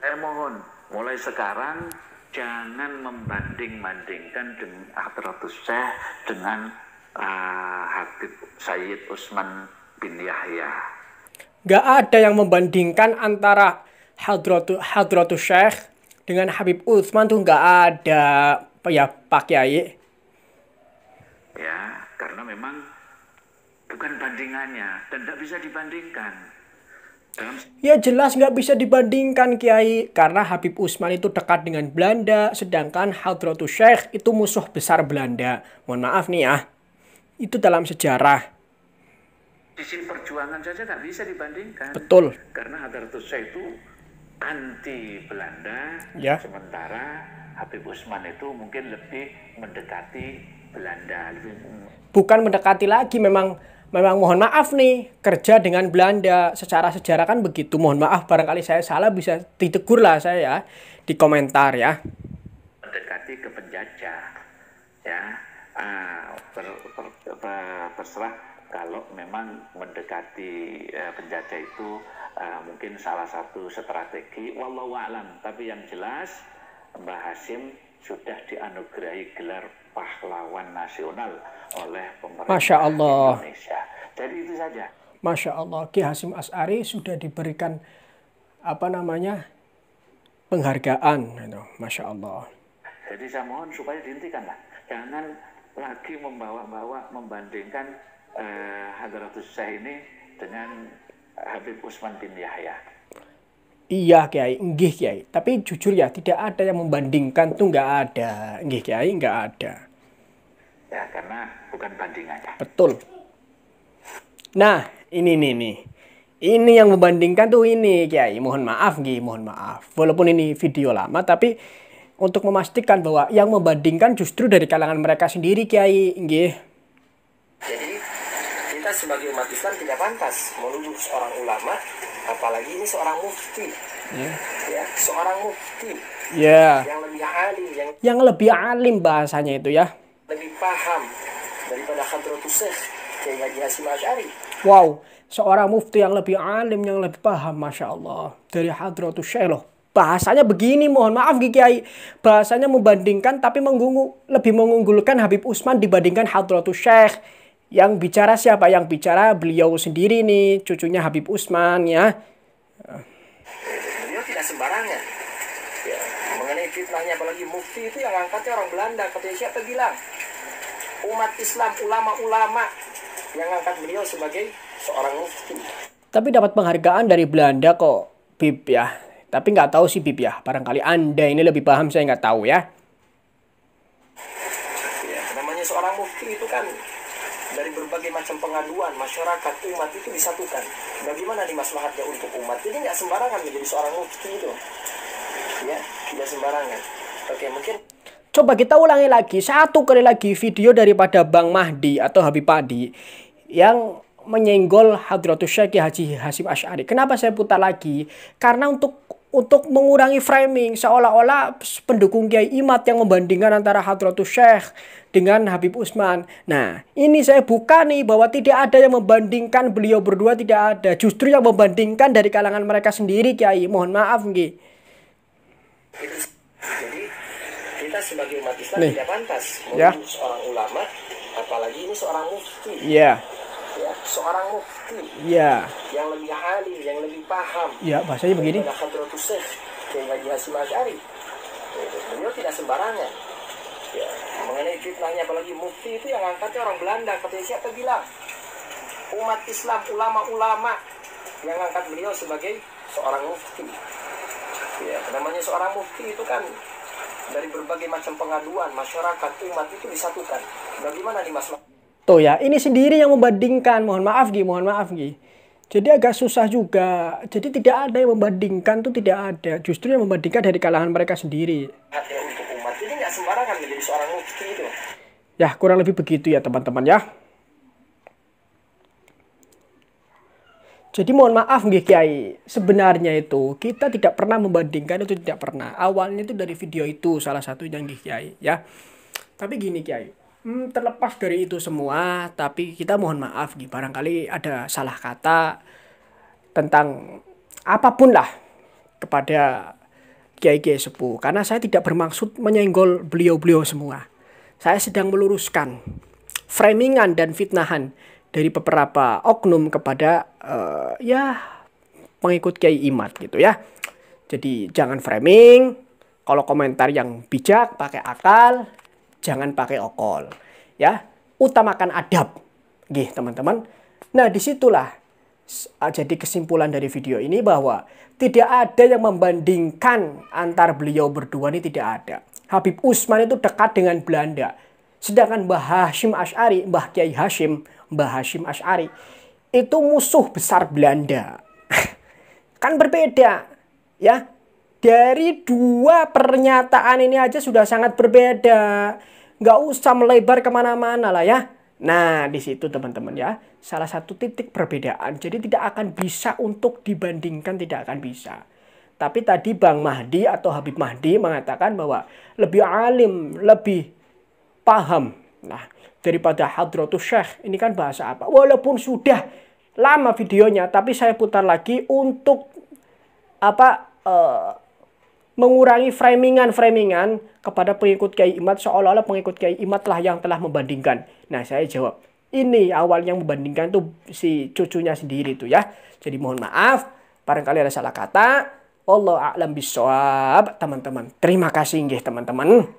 Saya mohon mulai sekarang jangan membanding-bandingkan dengan Hadratus Syekh dengan Habib Sayyid Utsman bin Yahya. Nggak ada yang membandingkan antara Hadratus Syekh dengan Habib Utsman tuh, nggak ada ya Pak Kiai. Ya, karena memang bukan bandingannya dan tidak bisa dibandingkan. Ya jelas nggak bisa dibandingkan Kiai, karena Habib Utsman itu dekat dengan Belanda, sedangkan Hadratus Syekh itu musuh besar Belanda. Mohon maaf nih ya, itu dalam sejarah. Sisi perjuangan saja nggak bisa dibandingkan. Betul. Karena Hadratus Syekh itu anti Belanda, Ya. sementara Habib Utsman itu mungkin lebih mendekati Belanda. Bukan mendekati lagi, memang mohon maaf nih, kerja dengan Belanda. Secara sejarah kan begitu. Mohon maaf barangkali saya salah, bisa ditegur lah saya ya di komentar ya. Mendekati ke penjajah, ya. Terserah kalau memang mendekati penjajah itu mungkin salah satu strategi, wallahu a'lam. Tapi yang jelas Mbah Hasyim sudah dianugerahi gelar pahlawan nasional oleh pemerintah Masya Allah. Indonesia. Jadi itu saja. Masya Allah, Ki Hasyim Asy'ari sudah diberikan penghargaan, gitu. Masya Allah. Jadi saya mohon supaya dihentikan lah. Jangan lagi membawa-bawa membandingkan Hadratus Syekh ini dengan Habib Utsman bin Yahya. Iya Kiai, nggih Kiai. Tapi jujur ya, tidak ada yang membandingkan tuh, nggak ada. Nggih Kiai, nggak ada. Ya, karena bukan bandingannya. Betul. Nah, ini nih. Ini yang membandingkan tuh ini Kiai. Mohon maaf nggih, mohon maaf. Walaupun ini video lama, tapi untuk memastikan bahwa yang membandingkan justru dari kalangan mereka sendiri Kiai, nggih. Jadi kita sebagai umat Islam tidak pantas menuduh seorang ulama, apalagi ini seorang mufti. Ya, seorang mufti. Ya. Yang lebih alim, yang lebih alim bahasanya itu ya. Lebih paham daripada Hadratus Syekh Kiai Haji Hasyim Asy'ari. Wow, seorang mufti yang lebih alim, yang lebih paham, Masya Allah, dari Hadratus Syekh loh. Bahasanya begini, mohon maaf Kiai. Bahasanya membandingkan tapi lebih mengunggulkan Habib Utsman dibandingkan Hadratus Syekh. Yang bicara siapa? Yang bicara beliau sendiri nih, cucunya Habib Utsman ya. Beliau tidak sembarangan. Ya, mengenai fitnahnya, apalagi mufti itu yang angkatnya orang Belanda. Katanya siapa bilang? Umat Islam, ulama-ulama yang angkat beliau sebagai seorang mufti. Tapi dapat penghargaan dari Belanda kok, Bib ya. Tapi nggak tahu sih Bib ya. Barangkali Anda ini lebih paham, saya nggak tahu ya. Ya, namanya seorang mufti itu kan dari berbagai macam pengaduan masyarakat, umat itu disatukan. Bagaimana nih maslahatnya untuk umat? Jadi nggak sembarangan menjadi seorang mufti itu. Ya, tidak sembarangan. Oke, mungkin coba kita ulangi lagi, satu kali lagi video daripada Bang Mahdi atau Habib Padi yang menyenggol Hadratus Syekh Haji Hasyim Asy'ari. Kenapa saya putar lagi? Karena untuk mengurangi framing seolah-olah pendukung Kiai Imad yang membandingkan antara Hadratus Syekh dengan Habib Utsman. Nah, ini saya buka nih bahwa tidak ada yang membandingkan beliau berdua, tidak ada. Justru yang membandingkan dari kalangan mereka sendiri Kiai. Mohon maaf nggih. Jadi kita sebagai umat Islam nih, tidak pantas ya, seorang ulama, apalagi ini seorang mufti. Iya. Ya, seorang mufti. Iya. Yang lebih alim, yang lebih paham. Ya, bahasanya begini. Hadratus Syekh Kiai Haji Hasyim Asy'ari. Beliau tidak sembarangan. Ya, mengenai fitnahnya, apalagi mufti itu yang angkatnya orang Belanda. Katanya siapa bilang? Umat Islam, ulama-ulama yang angkat beliau sebagai seorang mufti. Ya, namanya seorang mufti itu kan dari berbagai macam pengaduan masyarakat, umat itu disatukan. Bagaimana nih Mas? Tuh ya, ini sendiri yang membandingkan. Mohon maaf Gi. Jadi agak susah juga. Jadi tidak ada yang membandingkan, tuh tidak ada. Justru yang membandingkan dari kalangan mereka sendiri. Untuk umat ini nggak sembarangan menjadi seorang mufti itu. Ya, kurang lebih begitu ya teman-teman ya. Jadi mohon maaf nggih Kiai, sebenarnya itu kita tidak pernah membandingkan, itu tidak pernah. Awalnya itu dari video itu salah satunya nggih Kiai ya. Tapi gini Kiai, terlepas dari itu semua, tapi kita mohon maaf nggih, barangkali ada salah kata tentang apapun lah kepada kiai-kiai sepuh. Karena saya tidak bermaksud menyenggol beliau-beliau semua. Saya sedang meluruskan framingan dan fitnahan dari beberapa oknum kepada ya pengikut Kiai Imad gitu ya. Jadi jangan framing. Kalau komentar yang bijak pakai akal, jangan pakai okol. Ya, utamakan adab. Nggih, teman-teman. Nah, disitulah jadi kesimpulan dari video ini bahwa tidak ada yang membandingkan antar beliau berdua, ini tidak ada. Habib Utsman itu dekat dengan Belanda. Sedangkan Mbah Hasyim Asy'ari, Mbah Kiai Hasyim, Mbah Hasyim Asy'ari itu musuh besar Belanda. Kan berbeda, ya. Dari dua pernyataan ini aja sudah sangat berbeda. Nggak usah melebar kemana-mana lah ya. Nah, di situ teman-teman ya, salah satu titik perbedaan. Jadi tidak akan bisa untuk dibandingkan, tidak akan bisa. Tapi tadi Bang Mahdi atau Habib Mahdi mengatakan bahwa lebih alim, lebih paham. Nah, daripada Hadratus Syekh, ini kan bahasa apa? Walaupun sudah lama videonya, tapi saya putar lagi untuk mengurangi framingan kepada pengikut Kiai Imad, seolah-olah pengikut Kiai Imad lah yang telah membandingkan. Nah, saya jawab, ini awalnya membandingkan tuh si cucunya sendiri tuh ya. Jadi mohon maaf, barangkali ada salah kata. Wallahu a'lam bishawab, teman-teman. Terima kasih nggih teman-teman.